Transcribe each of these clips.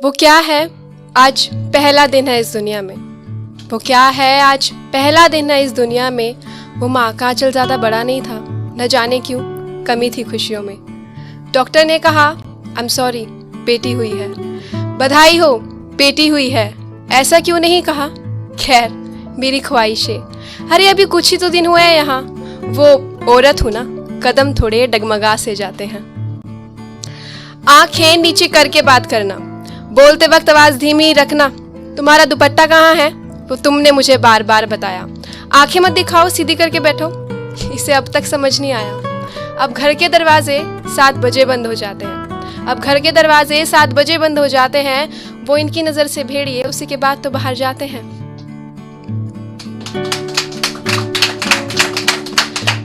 वो क्या है आज पहला दिन है इस दुनिया में। वो क्या है आज पहला दिन है इस दुनिया में। वो माँ का आंचल ज़्यादा बड़ा नहीं था, न जाने क्यों कमी थी खुशियों में। डॉक्टर ने कहा आई एम सॉरी बेटी हुई है। बधाई हो बेटी हुई है, ऐसा क्यों नहीं कहा। खैर मेरी ख्वाहिश है, अरे अभी कुछ ही तो दिन हुए हैं यहाँ। वो औरत हूँ ना, कदम थोड़े डगमगा से जाते हैं। आंखें नीचे करके बात करना, बोलते वक्त आवाज धीमी रखना। तुम्हारा दुपट्टा कहाँ है वो तुमने मुझे बार बार बताया। आंखें मत दिखाओ, सीधी करके बैठो। इसे अब तक समझ नहीं आया। अब घर के दरवाजे 7 बजे बंद हो जाते हैं। अब घर के दरवाजे 7 बजे बंद हो जाते हैं। वो इनकी नजर से भेड़िए उसी के बाद तो बाहर जाते हैं।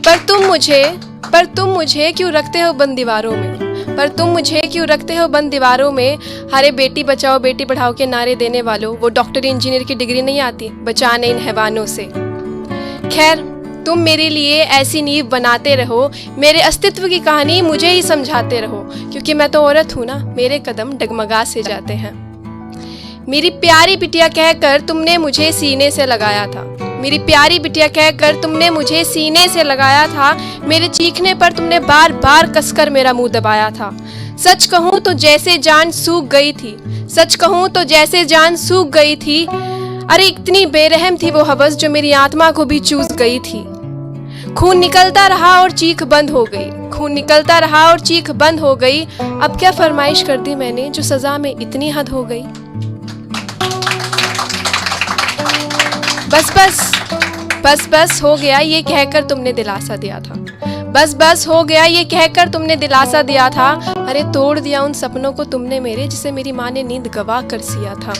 पर तुम मुझे क्यों रखते हो बंद दीवारों में। पर तुम मुझे क्यों रखते हो बंद दीवारों में। हरे बेटी बचाओ बेटी पढ़ाओ के नारे देने वालों, वो डॉक्टर इंजीनियर की डिग्री नहीं आती बचाने इन हैवानों से। खैर तुम मेरे लिए ऐसी नींव बनाते रहो, मेरे अस्तित्व की कहानी मुझे ही समझाते रहो, क्योंकि मैं तो औरत हूँ ना, मेरे कदम डगमगा से जाते हैं। मेरी प्यारी बिटिया कहकर तुमने मुझे सीने से लगाया था। मेरी प्यारी बिटिया कहकर तुमने मुझे सीने से लगाया था। मेरे चीखने पर तुमने बार बार कसकर मेरा मुंह दबाया था। सच कहूँ तो जैसे जान सूख गई थी। सच कहूँ तो जैसे जान सूख गई थी। अरे इतनी बेरहम थी वो हवस जो मेरी आत्मा को भी चूस गई थी। खून निकलता रहा और चीख बंद हो गई। खून निकलता रहा और चीख बंद हो गई। अब क्या फरमाइश कर दी मैंने जो सजा में इतनी हद हो गई। बस हो गया ये कहकर तुमने दिलासा दिया था। बस हो गया ये कहकर तुमने दिलासा दिया था। अरे तोड़ दिया उन सपनों को तुमने मेरे, जिसे मेरी माँ ने नींद गवा कर सिया था।